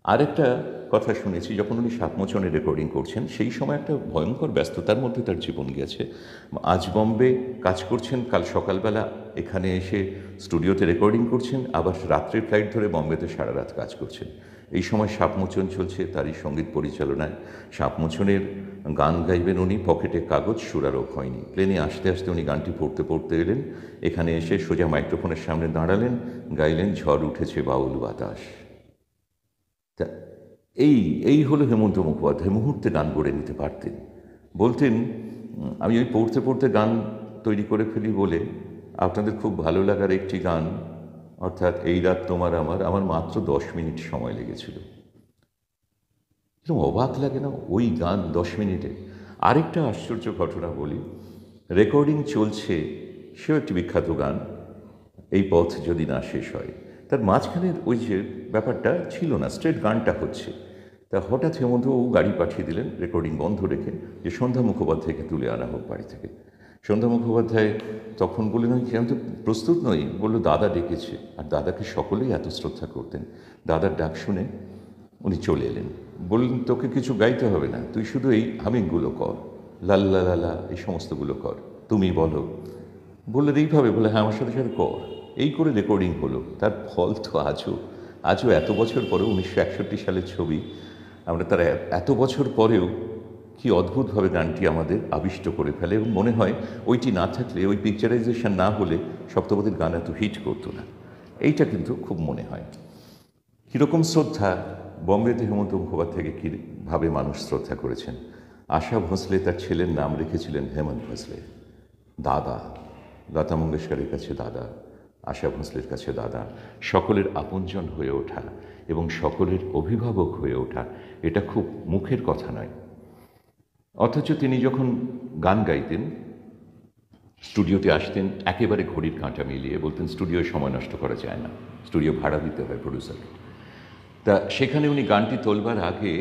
আরেকটা কথা শুনেছি, যখন উনি সাতমোচনে রেকর্ডিং করছেন সেই সময় একটা ভয়ঙ্কর ব্যস্ততার মধ্যে তার জীবন গেছে। আজ বম্বে কাজ করছেন, কাল সকালবেলা এখানে এসে স্টুডিওতে রেকর্ডিং করছেন, আবার রাত্রের ফ্লাইট ধরে বম্বেতে সারা রাত কাজ করছেন। এই সময় সাপমোচন চলছে, তারই সঙ্গীত পরিচালনায়। সাপমোচনের গান গাইবেন উনি, পকেটে কাগজ, সুরারোপ হয়নি। প্লেনে আসতে আসতে উনি গানটি পড়তে পড়তে এলেন, এখানে এসে সোজা মাইক্রোফোনের সামনে দাঁড়ালেন, গাইলেন ঝড় উঠেছে বাউল বাতাস। তা এই হলো হেমন্ত মুখোপাধ্যায়। মুহূর্তে গান গড়ে নিতে পারতেন। বলতেন, আমি ওই পড়তে পড়তে গান তৈরি করে ফেলি বলে আপনাদের খুব ভালো লাগার একটি গান, অর্থাৎ এই রাত তোমার আমার মাত্র 10 মিনিট সময় লেগেছিল। এরকম অবাক লাগে না ওই গান 10 মিনিটে? আরেকটা আশ্চর্য ঘটনা বলি, রেকর্ডিং চলছে, সেও একটি বিখ্যাত গান, এই পথ যদি না শেষ হয়। তার মাঝখানের ওই যে ব্যাপারটা ছিল না, স্ট্রেট গানটা হচ্ছে। তা হঠাৎ হেমন্তবাবু গাড়ি পাঠিয়ে দিলেন রেকর্ডিং বন্ধ রেখে, যে সন্ধ্যা মুখোপাধ্যায়কে তুলে আনা হোক বাড়ি থেকে। সন্ধ্যা মুখোপাধ্যায় তখন বললেন, আমি তো প্রস্তুত নই। বললো, দাদা ডেকেছে। আর দাদাকে সকলেই এত শ্রদ্ধা করতেন। দাদার ডাক শুনে উনি চলে এলেন, বললেন, তোকে কিছু গাইতে হবে না, তুই শুধু এই হামিংগুলো কর, লাল্লা লালা এই সমস্তগুলো কর, তুমি বলো। বললেন এইভাবে? বলে, হ্যাঁ, আমার সাথে সাথে কর। এই করে রেকর্ডিং হলো। তার ফল তো আজও এত বছর পরেও, 1961 সালের ছবি, আমরা তার এত বছর পরেও কি অদ্ভুতভাবে গানটি আমাদের আবিষ্ট করে ফেলে। এবং মনে হয় ওইটি না থাকলে, ওই পিকচারাইজেশন না হলে সপ্তপদীর গান এত হিট করতো না। এইটা কিন্তু খুব মনে হয়। কীরকম শ্রদ্ধা বম্বেতে হেমন্ত মুখোপাধ্যায়কে কীভাবে মানুষ শ্রদ্ধা করেছেন। আশা ভোঁসলে তার ছেলের নাম রেখেছিলেন হেমন্ত ভোঁসলে। দাদা, লতা মঙ্গেশকরের কাছে দাদা, আশা ভোঁসলের কাছে দাদা, সকলের আপনজন হয়ে ওঠা এবং সকলের অভিভাবক হয়ে ওঠা, এটা খুব মুখের কথা নয়। অথচ তিনি যখন গান গাইতেন, স্টুডিওতে আসতেন, একেবারে ঘড়ির কাঁটা মিলিয়ে বলতেন, স্টুডিওয় সময় নষ্ট করা যায় না, স্টুডিও ভাড়া দিতে হয় প্রডিউসারকে। তা সেখানে উনি গানটি তোলবার আগে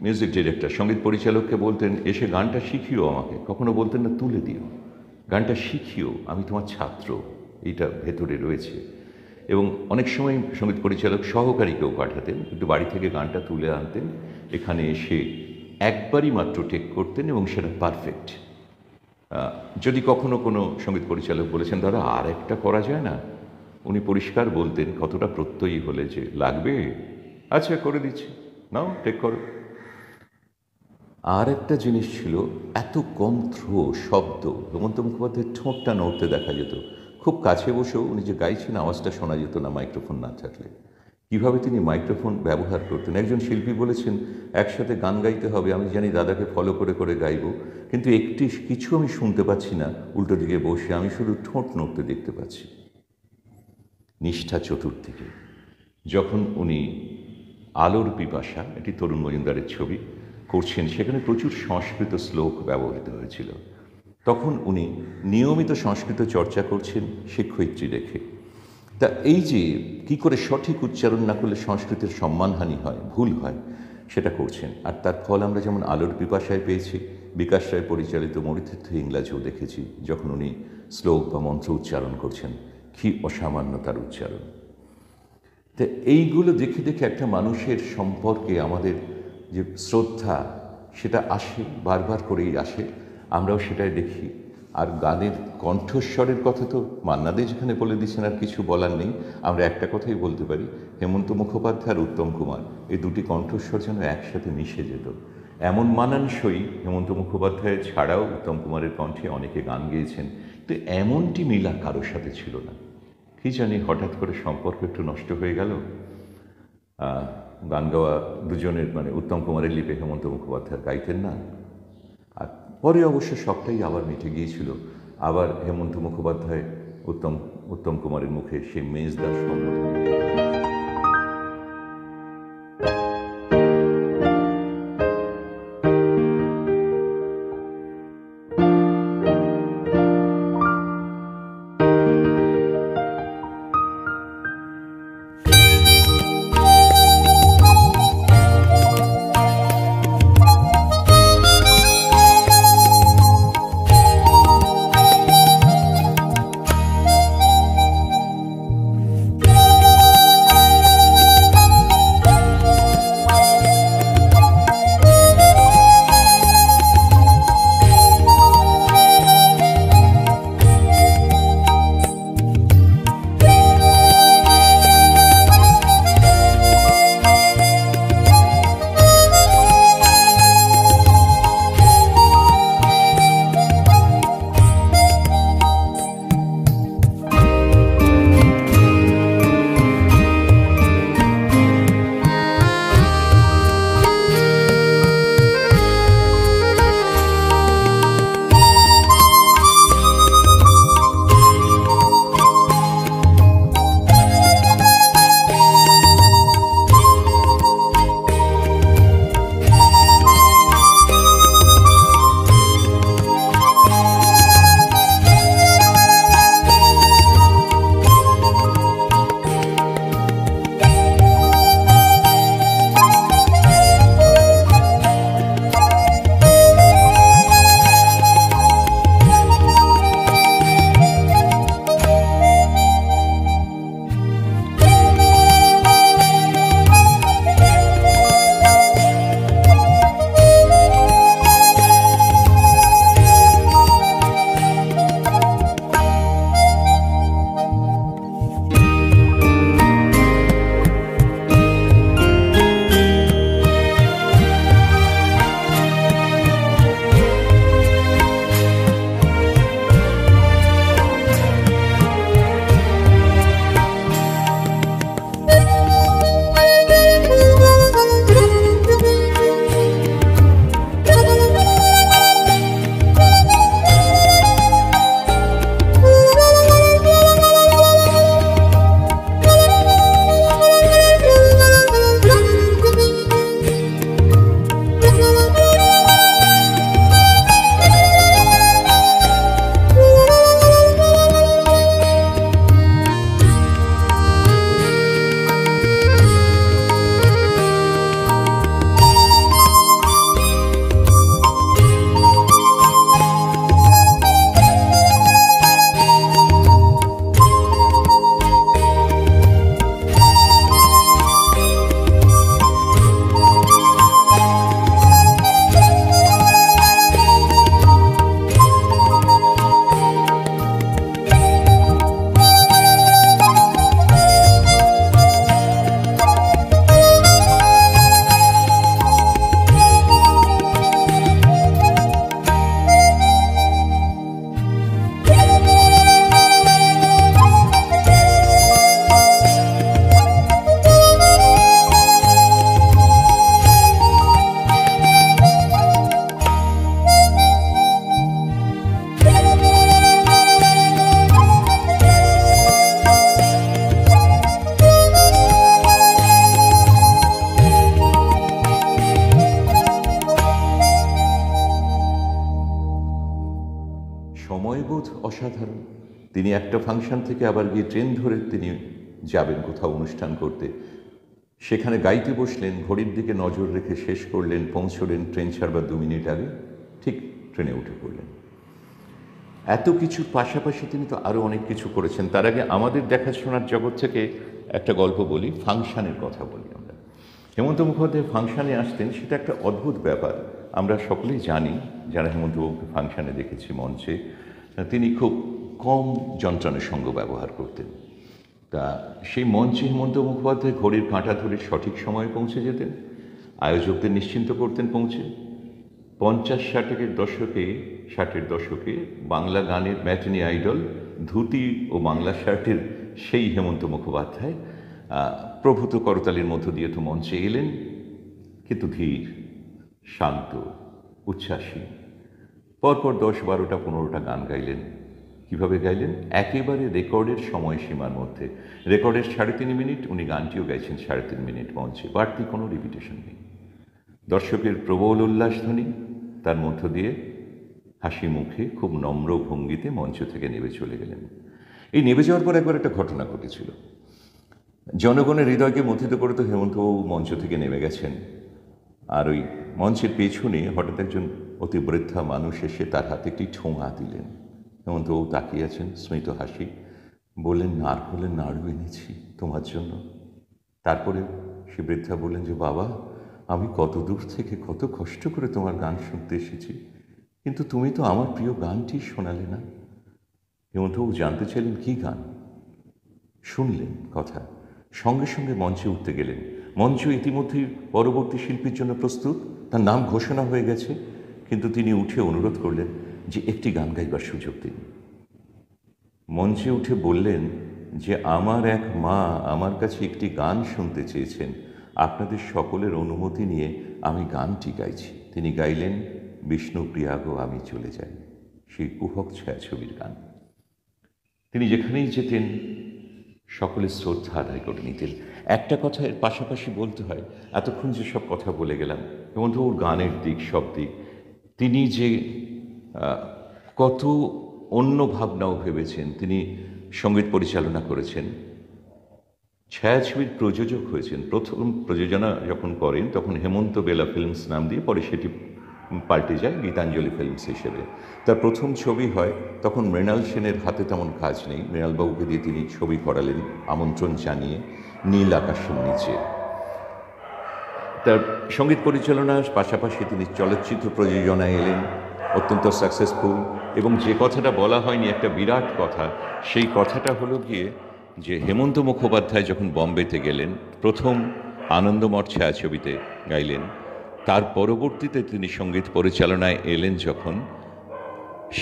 মিউজিক ডিরেক্টর, সঙ্গীত পরিচালককে বলতেন, এসে গানটা শিখিও আমাকে। কখনো বলতেন না, তুলে দিও, গানটা শিখিও, আমি তোমার ছাত্র, এইটা ভেতরে রয়েছে। এবং অনেক সময় সঙ্গীত পরিচালক সহকারীকেও পাঠাতেন, একটু বাড়ি থেকে গানটা তুলে আনতেন, এখানে এসে একবারই মাত্র টেক করতেন এবং সেটা পারফেক্ট। যদি কখনো কোনো সঙ্গীত পরিচালক বলেছেন, দাদা আর একটা করা যায় না, উনি পরিষ্কার বলতেন, কতটা প্রত্যয়ী হলে যে, লাগবে, আচ্ছা করে দিচ্ছি, নাও টেক করো। আর একটা জিনিস ছিল, এত কণ্ঠ শব্দ, হেমন্ত মুখোপাধ্যায়ের ঠোঁটটা নড়তে দেখা যেত। খুব কাছে বসেও উনি যে গাইছেন আওয়াজটা শোনা যেত না মাইক্রোফোন না থাকলে। কীভাবে তিনি মাইক্রোফোন ব্যবহার করতেন। একজন শিল্পী বলেছেন, একসাথে গান গাইতে হবে, আমি জানি দাদাকে ফলো করে করে গাইব, কিন্তু কিছু আমি শুনতে পাচ্ছি না, উল্টো দিকে বসে আমি শুধু ঠোঁট নড়তে দেখতে পাচ্ছি। নিষ্ঠা চতুর্দিকে। যখন উনি আলোর পিপাসা, এটি তরুণ মজুমদারের ছবি, করছেন, সেখানে প্রচুর সংস্কৃত শ্লোক ব্যবহৃত হয়েছিল। তখন উনি নিয়মিত সংস্কৃত চর্চা করছেন শিক্ষয়িত্রী রেখে। তা এই যে কি করে সঠিক উচ্চারণ না করলে সংস্কৃতের সম্মানহানি হয়, ভুল হয়, সেটা করছেন। আর তার ফল আমরা যেমন আলোর পিপাসায় পেয়েছি, বিকাশ রায় পরিচালিত মরিতীর্থ ইংলাজেও দেখেছি, যখন উনি শ্লোক বা মন্ত্র উচ্চারণ করছেন, কি অসামান্য তার উচ্চারণ। তা এইগুলো দেখে দেখে একটা মানুষের সম্পর্কে আমাদের যে শ্রদ্ধা, সেটা আসে, বারবার করেই আসে, আমরাও সেটাই দেখি। আর গানের কণ্ঠস্বরের কথা তো মান্না দে যেখানে বলে দিচ্ছেন, আর কিছু বলার নেই। আমরা একটা কথাই বলতে পারি, হেমন্ত মুখোপাধ্যায় আর উত্তম কুমার, এই দুটি কণ্ঠস্বর যেন একসাথে মিশে যেত। এমন মানানসই হেমন্ত মুখোপাধ্যায় ছাড়াও উত্তম কুমারের কণ্ঠে অনেকে গান গেয়েছেন, তো এমনটি মিলা কারোর সাথে ছিল না। কি জানি হঠাৎ করে সম্পর্ক একটু নষ্ট হয়ে গেল। গান গাওয়া দুজনের, মানে উত্তম কুমারের লিপে হেমন্ত মুখোপাধ্যায় গাইতেন না, আর পরে অবশ্য সবটাই আবার মিটে গিয়েছিল। আবার হেমন্ত মুখোপাধ্যায় উত্তম কুমারের মুখে সেই মেজদার সম্বোধন। সময়বোধ অসাধারণ। তিনি একটা ফাংশন থেকে আবার গিয়ে ট্রেন ধরে তিনি যাবেন কোথাও অনুষ্ঠান করতে, সেখানে গাইতে বসলেন, ঘড়ির দিকে নজর রেখে শেষ করলেন, পৌঁছলেন ট্রেন ছাড়বার 2 মিনিট আগে, ঠিক ট্রেনে উঠে পড়লেন। এত কিছুর পাশাপাশি তিনি তো আরও অনেক কিছু করেছেন। তার আগে আমাদের দেখাশোনার জগৎ থেকে একটা গল্প বলি, ফাংশনের কথা বলি। আমরা হেমন্ত মুখোপাধ্যায় ফাংশনে আসতেন, সেটা একটা অদ্ভুত ব্যাপার। আমরা সকলেই জানি যারা হেমন্তবাবুকে ফাংশনে দেখেছি মঞ্চে, তিনি খুব কম যন্ত্রণার সঙ্গ ব্যবহার করতেন। তা সেই মঞ্চে হেমন্ত মুখোপাধ্যায় ঘড়ির কাঁটা ধরে সঠিক সময়ে পৌঁছে যেতেন, আয়োজকদের নিশ্চিন্ত করতেন পৌঁছে। 50-60-এর দশকে বাংলা গানের ম্যাটিনি আইডল ধুতি ও বাংলা শার্টের সেই হেমন্ত মুখোপাধ্যায় প্রভূত করতালির মধ্য দিয়ে তো মঞ্চে এলেন, কিন্তু ধীর, শান্ত, উচ্ছ্বাসী। পরপর 10, 12, 15টা গান গাইলেন, কিভাবে গাইলেন? একেবারে রেকর্ডের সময়সীমার মধ্যে। রেকর্ডের 3.5 মিনিট, উনি গানটিও গাইছেন 3.5 মিনিট মঞ্চে, বাড়তি কোনো রিপিটেশন নেই। দর্শকের প্রবল উল্লাসধ্বনি, তার মধ্য দিয়ে হাসি মুখে খুব নম্র ভঙ্গিতে মঞ্চ থেকে নেমে চলে গেলেন। এই নেমে যাওয়ার পর একবার একটা ঘটনা ঘটেছিল। জনগণের হৃদয়কে মথিত করে তো হেমন্তবাবু মঞ্চ থেকে নেমে গেছেন, আর ওই মঞ্চের পেছনে হঠাৎ একজন অতি বৃদ্ধা মানুষ এসে তার হাতে একটি ঠোঙা দিলেন। হেমন্তবাবু তাকিয়ে আছেন, স্মিত হাসি, বললেন, নারকলের নাড়ু এনেছি তোমার জন্য। তারপরে সে বৃদ্ধা বললেন যে, বাবা, আমি কত দূর থেকে কত কষ্ট করে তোমার গান শুনতে এসেছি, কিন্তু তুমি তো আমার প্রিয় গানটি শোনালে না। হেমন্তবাবু জানতে চাইলেন কী গান। শুনলেন কথা, সঙ্গে সঙ্গে মঞ্চে উঠতে গেলেন। মঞ্চ ইতিমধ্যেই পরবর্তী শিল্পীর জন্য প্রস্তুত, তার নাম ঘোষণা হয়ে গেছে, কিন্তু তিনি উঠে অনুরোধ করলেন যে একটি গান গাইবার সুযোগ দিন। মঞ্চে উঠে বললেন যে, আমার এক মা আমার কাছে একটি গান শুনতে চেয়েছেন, আপনাদের সকলের অনুমতি নিয়ে আমি গানটি গাইছি। তিনি গাইলেন, বিষ্ণুপ্রিয়া গো আমি চলে যাই, সেই কুহক ছায়াছবির গান। তিনি যেখানেই যেতেন সকলের শ্রদ্ধা আদায় করে নিতেন। একটা কথা এর পাশাপাশি বলতে হয়, এতক্ষণ যে সব কথা বলে গেলাম, এবং তো ওর গানের দিক, সব দিক, তিনি যে কত অন্য ভাবনাও ভেবেছেন। তিনি সঙ্গীত পরিচালনা করেছেন, ছায়াছবির প্রযোজক হয়েছেন। প্রথম প্রযোজনা যখন করেন তখন হেমন্ত বেলা ফিল্মস নাম দিয়ে, পরে সেটি পাল্টে যায় গীতাঞ্জলি ফিল্মস হিসেবে। তার প্রথম ছবি হয়, তখন মৃণাল সেনের হাতে তেমন কাজ নেই, মৃণালবাবুকে দিয়ে তিনি ছবি করালেন আমন্ত্রণ জানিয়ে, নীল আকাশের নিচে। তার সঙ্গীত পরিচালনার পাশাপাশি তিনি চলচ্চিত্র প্রযোজনায় এলেন, অত্যন্ত সাকসেসফুল। এবং যে কথাটা বলা হয়নি, একটা বিরাট কথা, সেই কথাটা হলো গিয়ে যে হেমন্ত মুখোপাধ্যায় যখন বম্বেতে গেলেন, প্রথম আনন্দমঠ ছায়াছবিতে গাইলেন, তার পরবর্তীতে তিনি সঙ্গীত পরিচালনায় এলেন যখন,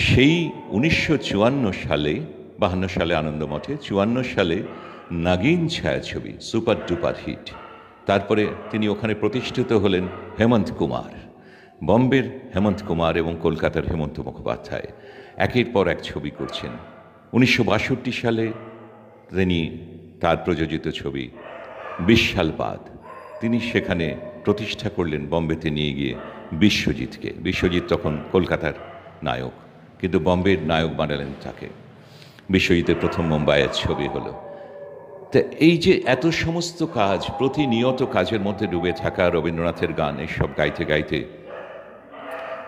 সেই 1954 সালে, 52 সালে আনন্দমঠে, 54 সালে নাগিন ছায়াছবি সুপার ডুপার হিট। তারপরে তিনি ওখানে প্রতিষ্ঠিত হলেন হেমন্ত কুমার, বম্বের হেমন্ত কুমার এবং কলকাতার হেমন্ত মুখোপাধ্যায় একের পর এক ছবি করছেন। 1962 সালে তিনি তার প্রযোজিত ছবি 20 সাল বাদ, তিনি সেখানে প্রতিষ্ঠা করলেন বম্বেতে নিয়ে গিয়ে বিশ্বজিৎকে। বিশ্বজিৎ তখন কলকাতার নায়ক, কিন্তু বম্বের নায়ক বানালেন তাকে। বিশ্বজিতের প্রথম মুম্বাইয়ের ছবি হলো। তা এই যে এত সমস্ত কাজ, প্রতিনিয়ত কাজের মধ্যে ডুবে থাকা, রবীন্দ্রনাথের গান এসব গাইতে গাইতে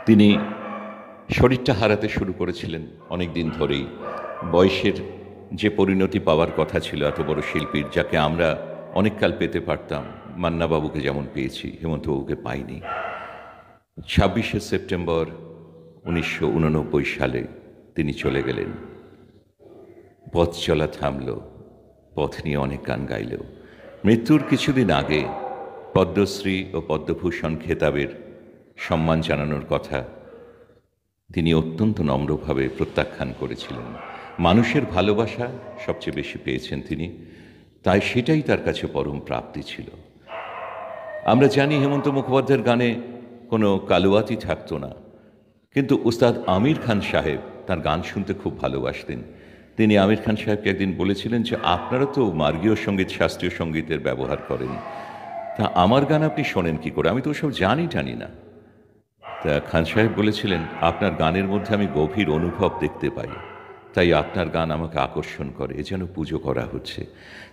তিনি শরীরটা হারাতে শুরু করেছিলেন অনেক দিন ধরেই। বয়সের যে পরিণতি পাওয়ার কথা ছিল এত বড় শিল্পীর, যাকে আমরা অনেককাল পেতে পারতাম, মান্নাবাবুকে যেমন পেয়েছি, হেমন্তবাবুকে পাইনি। 26শে সেপ্টেম্বর 1989 সালে তিনি চলে গেলেন। পথ চলা থামল, পথ নিয়ে অনেক গান গাইলেও মৃত্যুর কিছুদিন আগে পদ্মশ্রী ও পদ্মভূষণ খেতাবের সম্মান জানানোর কথা তিনি অত্যন্ত নম্রভাবে প্রত্যাখ্যান করেছিলেন। মানুষের ভালোবাসা সবচেয়ে বেশি পেয়েছেন তিনি, তাই সেটাই তার কাছে পরম প্রাপ্তি ছিল। আমরা জানি হেমন্ত মুখোপাধ্যায়ের গানে কোনো কালুয়াতি থাকতো না, কিন্তু উস্তাদ আমির খান সাহেব তার গান শুনতে খুব ভালোবাসতেন। তিনি আমির খান সাহেবকে একদিন বলেছিলেন যে, আপনারা তো মার্গীয় সঙ্গীত, শাস্ত্রীয় সঙ্গীতের ব্যবহার করেন, তা আমার গান আপনি শোনেন কী করে? আমি তো ওসব জানি না। তা খান সাহেব বলেছিলেন, আপনার গানের মধ্যে আমি গভীর অনুভব দেখতে পাই, তাই আপনার গান আমাকে আকর্ষণ করে, এ যেন পুজো করা হচ্ছে।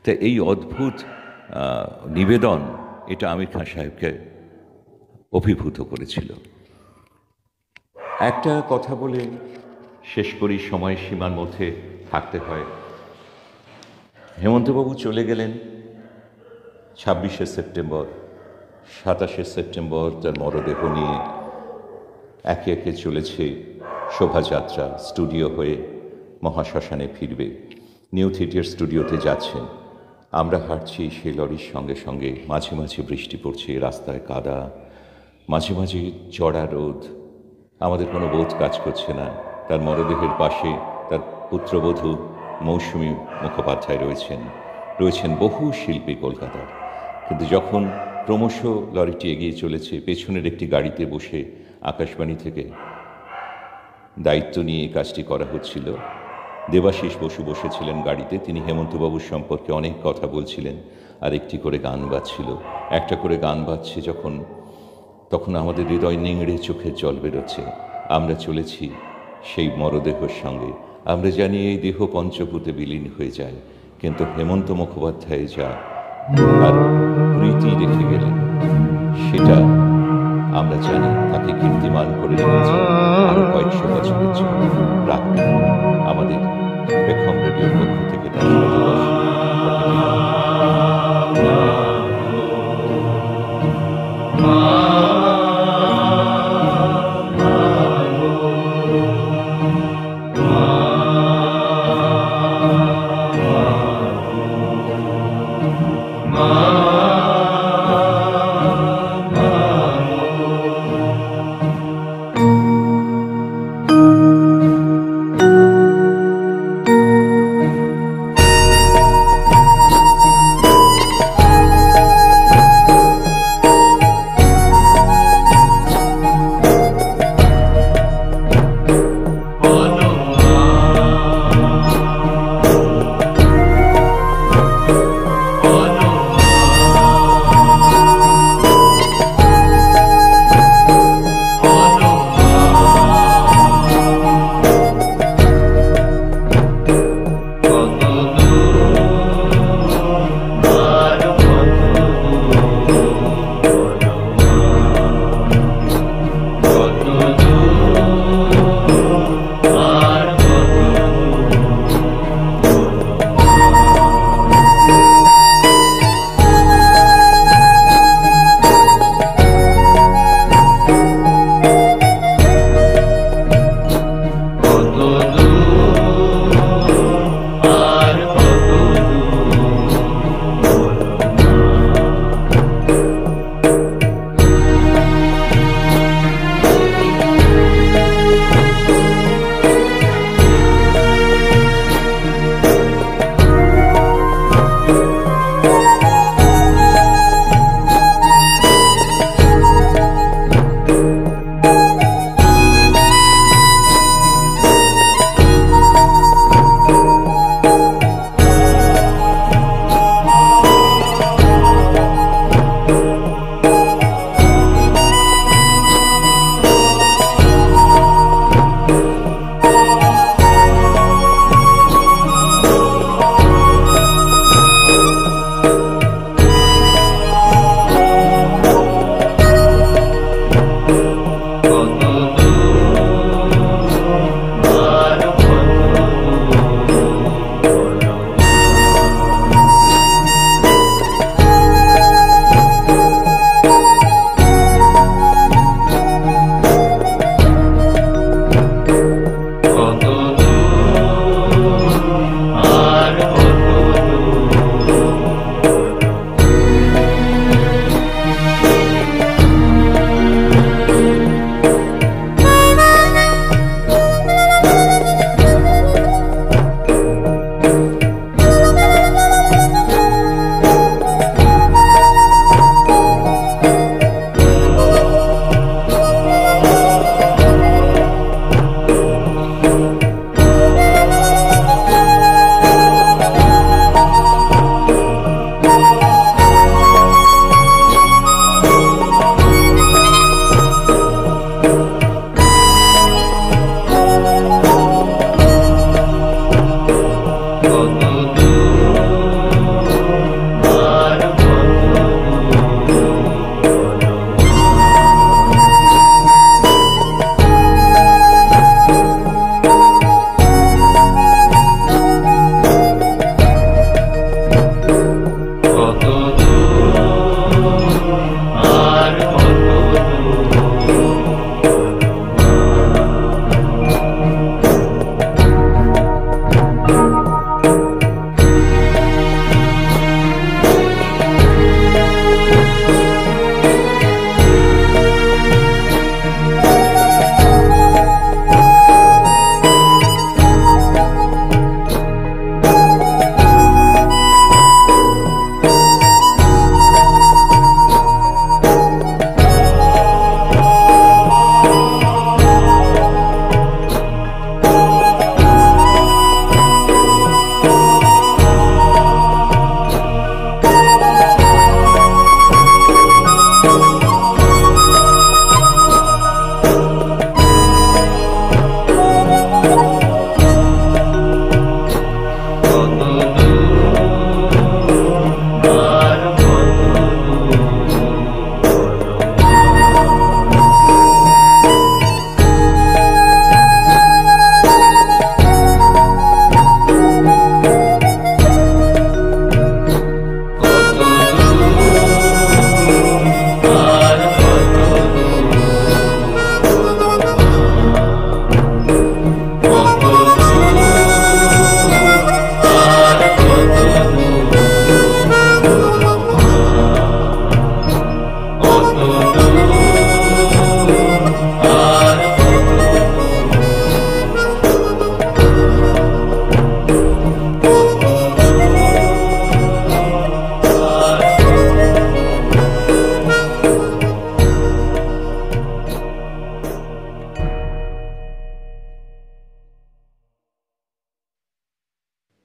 তা এই অদ্ভুত নিবেদন, এটা আমির খান সাহেবকে অভিভূত করেছিল। একটা কথা বলে শেষ করি, সময় সীমার মধ্যে থাকতে হয়। হেমন্তবাবু চলে গেলেন 26শে সেপ্টেম্বর। 27শে সেপ্টেম্বর তার মরদেহ নিয়ে একে একে চলেছে শোভাযাত্রা, স্টুডিও হয়ে মহাশ্মশানে ফিরবে। নিউ থিয়েটার স্টুডিওতে যাচ্ছেন, আমরা হাঁটছি সেই লরির সঙ্গে সঙ্গে। মাঝে মাঝে বৃষ্টি পড়ছে, রাস্তায় কাদা, মাঝে মাঝে চড়া রোদ, আমাদের কোনো বোধ কাজ করছে না। তার মরদেহের পাশে তার পুত্রবধূ মৌসুমী মুখোপাধ্যায় রয়েছেন বহু শিল্পী কলকাতার। কিন্তু যখন ক্রমশ লরিটি এগিয়ে চলেছে, পেছনের একটি গাড়িতে বসে আকাশবাণী থেকে দায়িত্ব নিয়ে এই কাজটি করা হচ্ছিল, দেবাশিস বসু বসেছিলেন গাড়িতে। তিনি হেমন্তবাবুর সম্পর্কে অনেক কথা বলছিলেন, আর একটি করে গান বাজছিল। একটা করে গান বাজছে যখন, তখন আমাদের হৃদয় নিংড়ে চোখের জল বেরোচ্ছে। আমরা চলেছি সেই মরদেহের সঙ্গে। আমরা জানি এই দেহ পঞ্চভূতে বিলীন হয়ে যায়, কিন্তু হেমন্ত মুখোপাধ্যায় যা আর প্রীতি রেখে গেলেন সেটা আমরা জানি। তাকে কীর্তিমান করে রেখেছে আরো কয়েকশো বছরের জন্য। রাখবেন আমাদের পেখম রেডিওর পক্ষ থেকে তার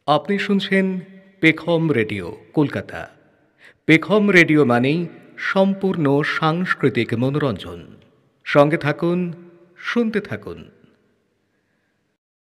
আপনি শুনছেন পেখম রেডিও কলকাতা। পেখম রেডিও মানেই সম্পূর্ণ সাংস্কৃতিক মনোরঞ্জন। সঙ্গে থাকুন, শুনতে থাকুন।